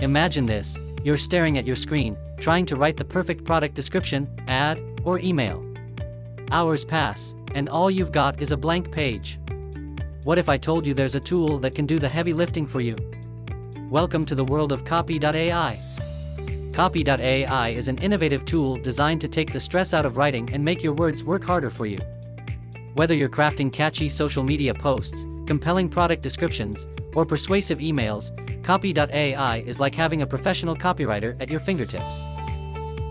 Imagine this: you're staring at your screen, trying to write the perfect product description, ad, or email. Hours pass, and all you've got is a blank page. What if I told you there's a tool that can do the heavy lifting for you? Welcome to the world of Copy.ai. Copy.ai is an innovative tool designed to take the stress out of writing and make your words work harder for you. Whether you're crafting catchy social media posts, compelling product descriptions, or persuasive emails, Copy.ai is like having a professional copywriter at your fingertips.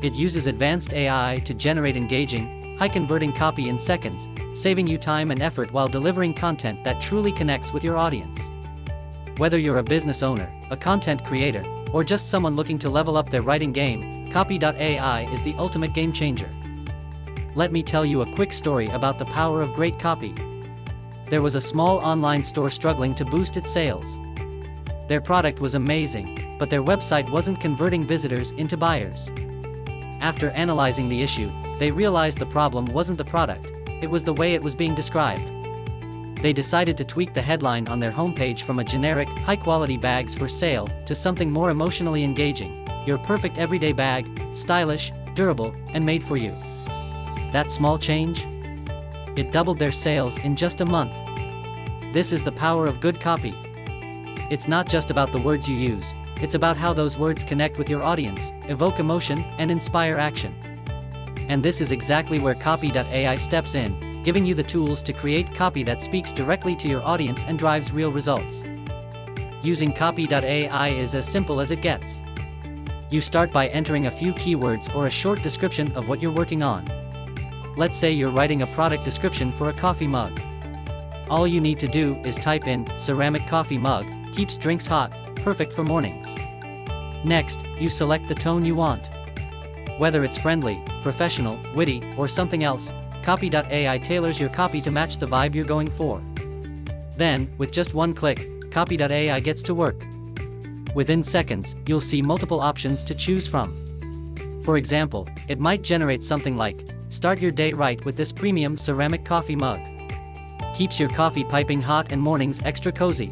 It uses advanced AI to generate engaging, high-converting copy in seconds, saving you time and effort while delivering content that truly connects with your audience. Whether you're a business owner, a content creator, or just someone looking to level up their writing game, Copy.ai is the ultimate game changer. Let me tell you a quick story about the power of great copy. There was a small online store struggling to boost its sales. Their product was amazing, but their website wasn't converting visitors into buyers. After analyzing the issue, they realized the problem wasn't the product, it was the way it was being described. They decided to tweak the headline on their homepage from a generic, high-quality bags for sale to something more emotionally engaging: your perfect everyday bag, stylish, durable, and made for you. That small change? It doubled their sales in just a month. This is the power of good copy. It's not just about the words you use, it's about how those words connect with your audience, evoke emotion, and inspire action. And this is exactly where Copy.ai steps in, giving you the tools to create copy that speaks directly to your audience and drives real results. Using Copy.ai is as simple as it gets. You start by entering a few keywords or a short description of what you're working on. Let's say you're writing a product description for a coffee mug. All you need to do is type in "ceramic coffee mug, keeps drinks hot, perfect for mornings." Next, you select the tone you want. Whether it's friendly, professional, witty, or something else, Copy.ai tailors your copy to match the vibe you're going for. Then, with just one click, Copy.ai gets to work. Within seconds, you'll see multiple options to choose from. For example, it might generate something like, "Start your day right with this premium ceramic coffee mug. Keeps your coffee piping hot and mornings extra cozy."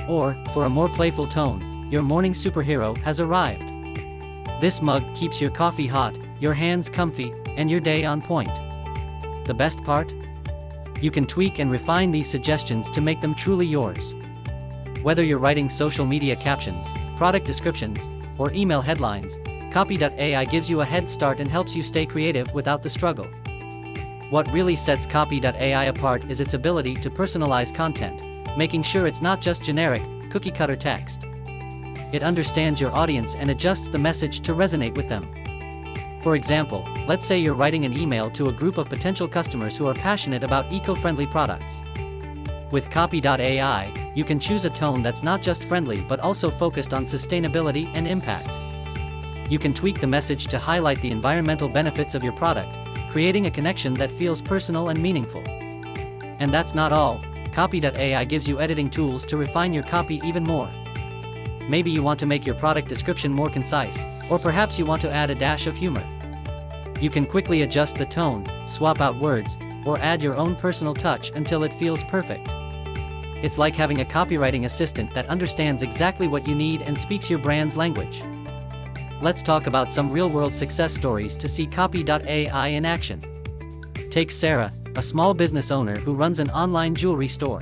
Or, for a more playful tone, "Your morning superhero has arrived. This mug keeps your coffee hot, your hands comfy, and your day on point." The best part? You can tweak and refine these suggestions to make them truly yours. Whether you're writing social media captions, product descriptions, or email headlines, Copy.ai gives you a head start and helps you stay creative without the struggle. What really sets Copy.ai apart is its ability to personalize content, making sure it's not just generic, cookie-cutter text. It understands your audience and adjusts the message to resonate with them. For example, let's say you're writing an email to a group of potential customers who are passionate about eco-friendly products. With Copy.ai, you can choose a tone that's not just friendly but also focused on sustainability and impact. You can tweak the message to highlight the environmental benefits of your product, creating a connection that feels personal and meaningful. And that's not all. Copy.ai gives you editing tools to refine your copy even more. Maybe you want to make your product description more concise, or perhaps you want to add a dash of humor. You can quickly adjust the tone, swap out words, or add your own personal touch until it feels perfect. It's like having a copywriting assistant that understands exactly what you need and speaks your brand's language. Let's talk about some real-world success stories to see Copy.ai in action. Take Sarah, a small business owner who runs an online jewelry store.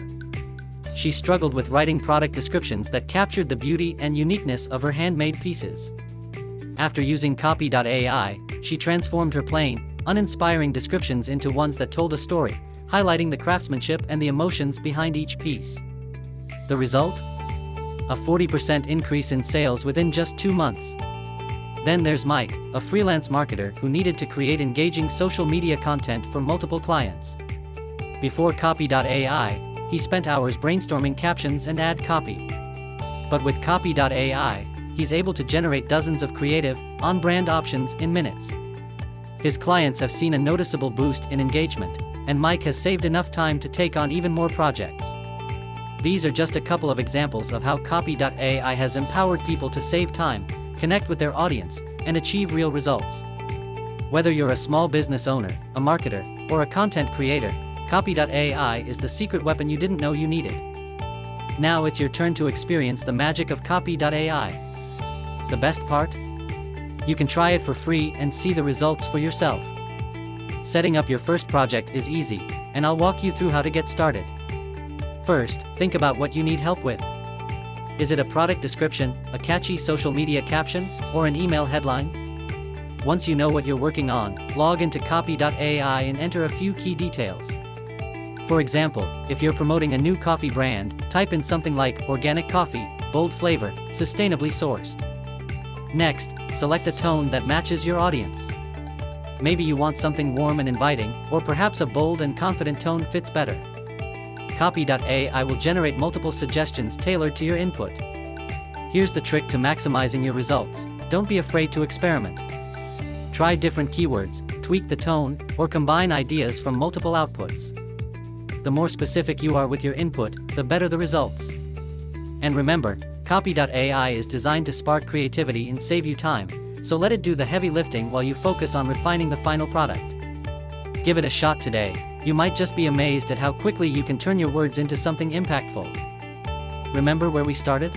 She struggled with writing product descriptions that captured the beauty and uniqueness of her handmade pieces. After using Copy.ai, she transformed her plain, uninspiring descriptions into ones that told a story, highlighting the craftsmanship and the emotions behind each piece. The result? A 40% increase in sales within just 2 months. Then there's Mike, a freelance marketer who needed to create engaging social media content for multiple clients. Before Copy.ai, he spent hours brainstorming captions and ad copy. But with Copy.ai, he's able to generate dozens of creative, on-brand options in minutes. His clients have seen a noticeable boost in engagement, and Mike has saved enough time to take on even more projects. These are just a couple of examples of how Copy.ai has empowered people to save time, connect with their audience, and achieve real results. Whether you're a small business owner, a marketer, or a content creator, Copy.ai is the secret weapon you didn't know you needed. Now it's your turn to experience the magic of Copy.ai. The best part? You can try it for free and see the results for yourself. Setting up your first project is easy, and I'll walk you through how to get started. First, think about what you need help with. Is it a product description, a catchy social media caption, or an email headline? Once you know what you're working on, log into Copy.ai and enter a few key details. For example, if you're promoting a new coffee brand, type in something like organic coffee, bold flavor, sustainably sourced. Next, select a tone that matches your audience. Maybe you want something warm and inviting, or perhaps a bold and confident tone fits better. Copy.ai will generate multiple suggestions tailored to your input. Here's the trick to maximizing your results: don't be afraid to experiment. Try different keywords, tweak the tone, or combine ideas from multiple outputs. The more specific you are with your input, the better the results. And remember, Copy.ai is designed to spark creativity and save you time, so let it do the heavy lifting while you focus on refining the final product. Give it a shot today. You might just be amazed at how quickly you can turn your words into something impactful. Remember where we started?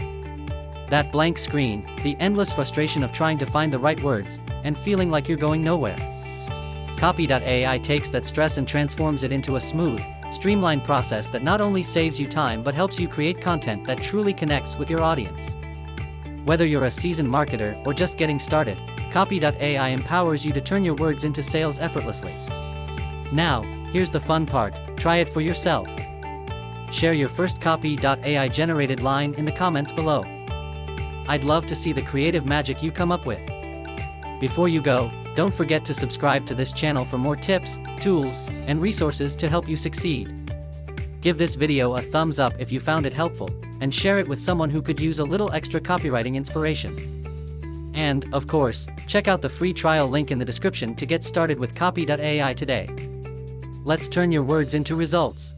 That blank screen, the endless frustration of trying to find the right words, and feeling like you're going nowhere. Copy.ai takes that stress and transforms it into a smooth, streamlined process that not only saves you time but helps you create content that truly connects with your audience. Whether you're a seasoned marketer or just getting started, Copy.ai empowers you to turn your words into sales effortlessly. Now, here's the fun part: try it for yourself. Share your first Copy.ai generated line in the comments below. I'd love to see the creative magic you come up with. Before you go, don't forget to subscribe to this channel for more tips, tools, and resources to help you succeed. Give this video a thumbs up if you found it helpful, and share it with someone who could use a little extra copywriting inspiration. And, of course, check out the free trial link in the description to get started with Copy.ai today. Let's turn your words into results.